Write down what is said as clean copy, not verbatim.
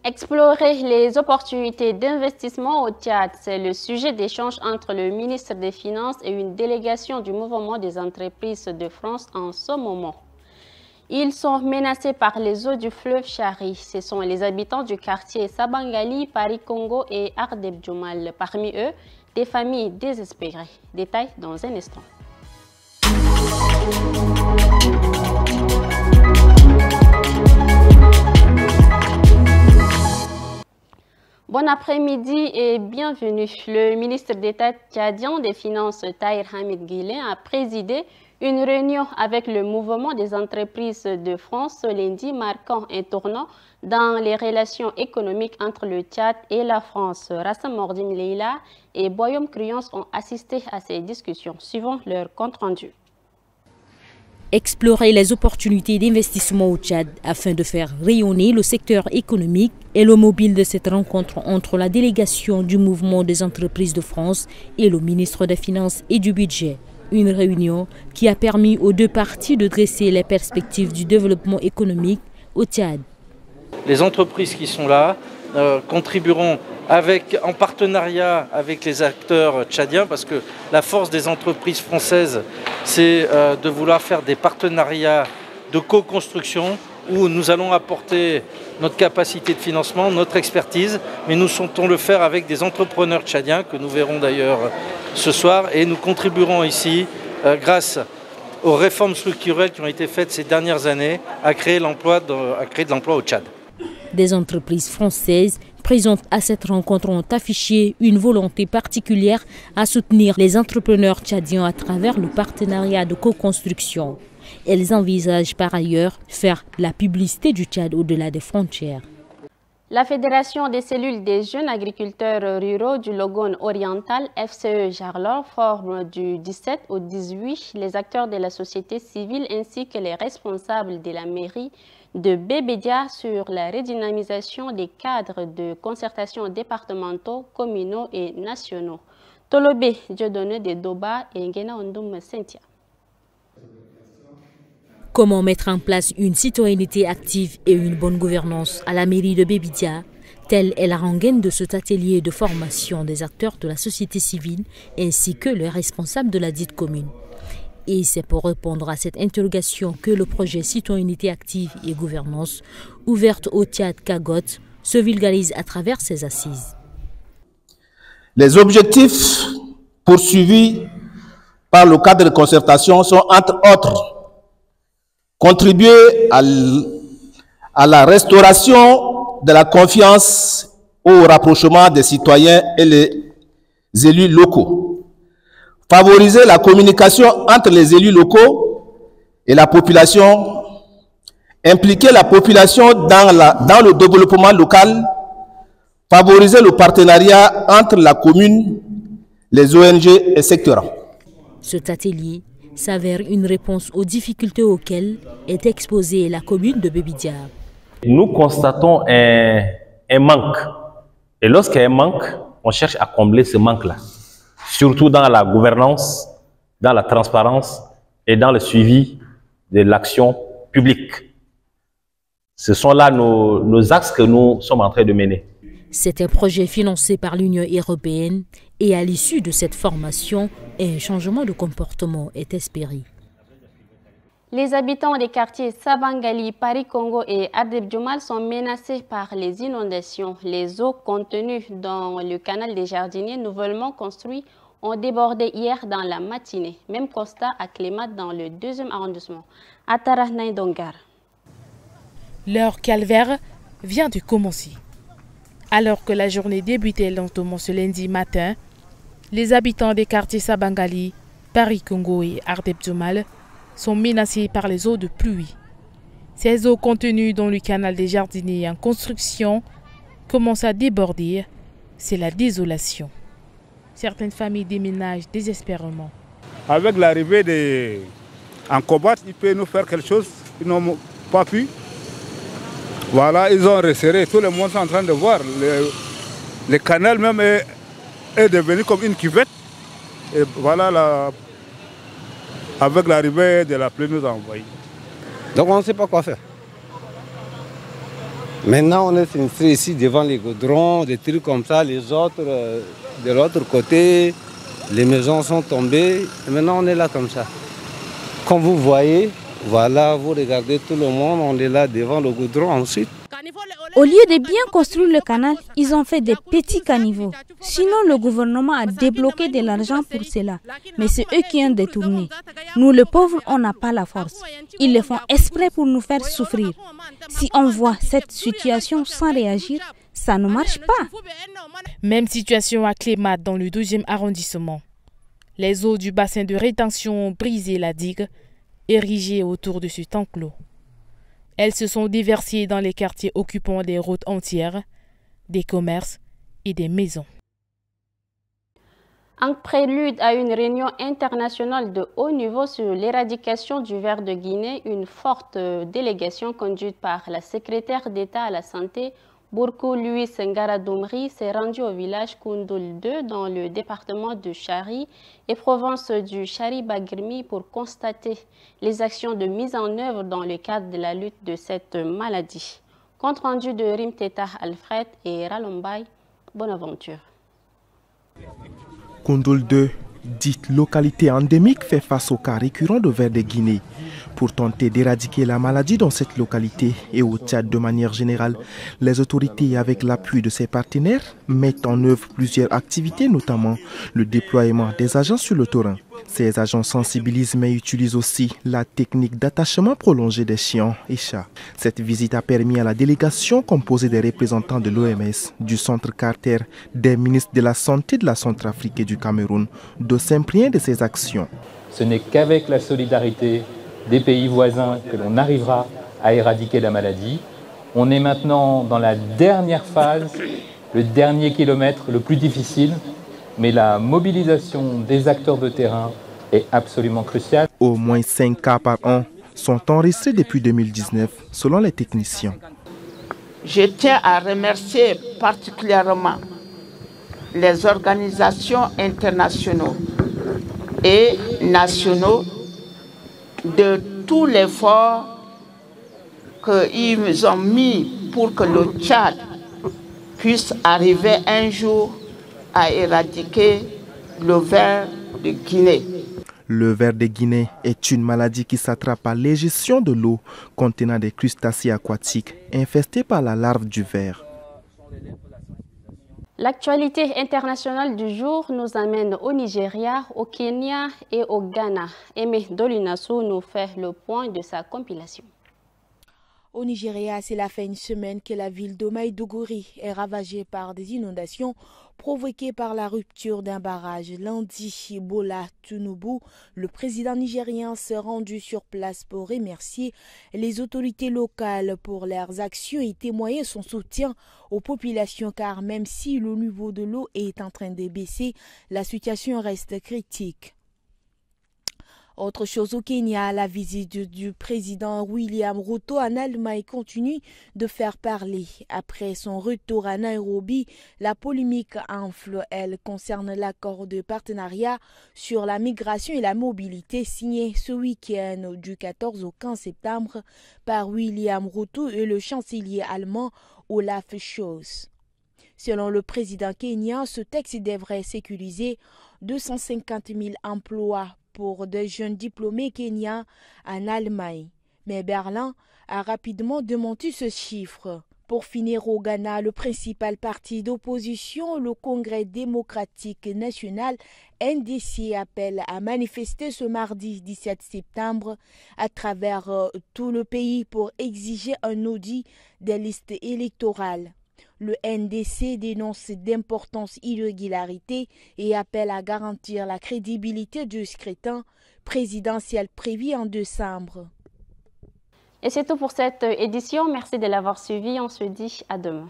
Explorer les opportunités d'investissement au Tchad, c'est le sujet d'échange entre le ministre des Finances et une délégation du mouvement des entreprises de France en ce moment. Ils sont menacés par les eaux du fleuve Chari. Ce sont les habitants du quartier Sabangali, Paris Congo et Ardeb Djoumal. Parmi eux, des familles désespérées. Détails dans un instant. Bon après-midi et bienvenue. Le ministre d'État tchadien des Finances, Tahir Hamid Guillen, a présidé une réunion avec le mouvement des entreprises de France ce lundi, marquant un tournant dans les relations économiques entre le Tchad et la France. Rassam Mordim Leila et Boyom Cruyons ont assisté à ces discussions, suivant leur compte-rendu. Explorer les opportunités d'investissement au Tchad afin de faire rayonner le secteur économique est le mobile de cette rencontre entre la délégation du mouvement des entreprises de France et le ministre des Finances et du Budget. Une réunion qui a permis aux deux parties de dresser les perspectives du développement économique au Tchad. Les entreprises qui sont là contribueront en partenariat avec les acteurs tchadiens, parce que la force des entreprises françaises, c'est de vouloir faire des partenariats de co-construction où nous allons apporter notre capacité de financement, notre expertise, mais nous souhaitons le faire avec des entrepreneurs tchadiens que nous verrons d'ailleurs ce soir, et nous contribuerons ici, grâce aux réformes structurelles qui ont été faites ces dernières années, à créer de l'emploi au Tchad. Des entreprises françaises présentes à cette rencontre ont affiché une volonté particulière à soutenir les entrepreneurs tchadiens à travers le partenariat de co-construction. Elles envisagent par ailleurs faire la publicité du Tchad au-delà des frontières. La Fédération des cellules des jeunes agriculteurs ruraux du Logone oriental, FCE Jarlor, forme du 17 au 18 les acteurs de la société civile ainsi que les responsables de la mairie de Bébédia sur la redynamisation des cadres de concertation départementaux, communaux et nationaux. Tolobé Dieudonné de Doba et Ngena Ondoum Cynthia. Comment mettre en place une citoyenneté active et une bonne gouvernance à la mairie de Bébédia? Telle est la rengaine de cet atelier de formation des acteurs de la société civile ainsi que les responsables de la dite commune. Et c'est pour répondre à cette interrogation que le projet Citoyenneté active et gouvernance, ouverte au Tchad Kagot, se vulgarise à travers ses assises. Les objectifs poursuivis par le cadre de concertation sont entre autres contribuer à la restauration de la confiance au rapprochement des citoyens et les élus locaux, favoriser la communication entre les élus locaux et la population, impliquer la population dans le développement local, favoriser le partenariat entre la commune, les ONG, etc. Cet atelier s'avère une réponse aux difficultés auxquelles est exposée la commune de Bébédia. Nous constatons un manque. Et lorsqu'il y a un manque, on cherche à combler ce manque-là. Surtout dans la gouvernance, dans la transparence et dans le suivi de l'action publique. Ce sont là nos axes que nous sommes en train de mener. C'est un projet financé par l'Union européenne et à l'issue de cette formation, un changement de comportement est espéré. Les habitants des quartiers Sabangali, Paris Congo et Ardeb Djoumal sont menacés par les inondations. Les eaux contenues dans le canal des Jardiniers nouvellement construit ont débordé hier dans la matinée. Même constat à Clémat dans le 2e arrondissement. Atara Naindongar. Leur calvaire vient de commencer. Alors que la journée débutait lentement ce lundi matin, les habitants des quartiers Sabangali, Paris Congo et Ardeb Djoumal sont menacés par les eaux de pluie. Ces eaux contenues dans le canal des Jardiniers en construction commencent à déborder. C'est la désolation. Certaines familles déménagent désespérément. Avec l'arrivée des Ankobat, ils peuvent nous faire quelque chose. Ils n'ont pas pu. Voilà, ils ont resserré. Tout le monde est en train de voir. Le canal même est devenu comme une cuvette. Et voilà, avec l'arrivée de la pluie, nous a envoyé. Donc on ne sait pas quoi faire. Maintenant, on est sinistré ici devant les goudrons, des trucs comme ça. Les autres, de l'autre côté, les maisons sont tombées. Et maintenant, on est là comme ça. Comme vous voyez, voilà, vous regardez tout le monde, on est là devant le goudron ensuite. Au lieu de bien construire le canal, ils ont fait des petits caniveaux. Sinon, le gouvernement a débloqué de l'argent pour cela. Mais c'est eux qui ont détourné. Nous, les pauvres, on n'a pas la force. Ils le font exprès pour nous faire souffrir. Si on voit cette situation sans réagir, ça ne marche pas. Même situation à Clémat dans le 12e arrondissement. Les eaux du bassin de rétention ont brisé la digue érigée autour de cet enclos. Elles se sont déversées dans les quartiers occupant des routes entières, des commerces et des maisons. En prélude à une réunion internationale de haut niveau sur l'éradication du ver de Guinée, une forte délégation conduite par la secrétaire d'État à la santé, Bourkou Louis Ngara-Doumri, s'est rendue au village Koundoul 2 dans le département de Chari et province du Chari-Bagrimi pour constater les actions de mise en œuvre dans le cadre de la lutte de cette maladie. Compte rendu de Rimteta Alfred et Ralombay Bonaventure. Koundoul 2, dite localité endémique, fait face au cas récurrent de ver de Guinée. Pour tenter d'éradiquer la maladie dans cette localité et au Tchad de manière générale, les autorités, avec l'appui de ses partenaires, mettent en œuvre plusieurs activités, notamment le déploiement des agents sur le terrain. Ces agents sensibilisent mais utilisent aussi la technique d'attachement prolongé des chiens et chats. Cette visite a permis à la délégation composée des représentants de l'OMS, du Centre Carter, des ministres de la Santé de la Centrafrique et du Cameroun, de s'imprégner de ces actions. Ce n'est qu'avec la solidarité des pays voisins que l'on arrivera à éradiquer la maladie. On est maintenant dans la dernière phase, le dernier kilomètre, le plus difficile, mais la mobilisation des acteurs de terrain est absolument cruciale. Au moins 5 cas par an sont enregistrés depuis 2019, selon les techniciens. Je tiens à remercier particulièrement les organisations internationaux et nationaux de tout l'effort qu'ils ont mis pour que le Tchad puisse arriver un jour à éradiquer le ver de Guinée. Le ver de Guinée est une maladie qui s'attrape par l'égestion de l'eau contenant des crustacés aquatiques infestés par la larve du ver. L'actualité internationale du jour nous amène au Nigeria, au Kenya et au Ghana. Aimé Dolunassou nous fait le point de sa compilation. Au Nigeria, cela fait une semaine que la ville de Maiduguri est ravagée par des inondations provoquées par la rupture d'un barrage. Lundi, Bola Tinubu, le président nigérien, s'est rendu sur place pour remercier les autorités locales pour leurs actions et témoigner son soutien aux populations, car même si le niveau de l'eau est en train de baisser, la situation reste critique. Autre chose au Kenya, la visite du président William Ruto en Allemagne continue de faire parler. Après son retour à Nairobi, la polémique enfle. Elle concerne l'accord de partenariat sur la migration et la mobilité signé ce week-end du 14 au 15 septembre par William Ruto et le chancelier allemand Olaf Scholz. Selon le président kenyan, ce texte devrait sécuriser 250 000 emplois pour des jeunes diplômés kenyans en Allemagne. Mais Berlin a rapidement démenti ce chiffre. Pour finir, au Ghana, le principal parti d'opposition, le Congrès démocratique national, NDC, appelle à manifester ce mardi 17 septembre à travers tout le pays pour exiger un audit des listes électorales. Le NDC dénonce d'importantes irrégularités et appelle à garantir la crédibilité du scrutin présidentiel prévu en décembre. Et c'est tout pour cette édition. Merci de l'avoir suivi. On se dit à demain.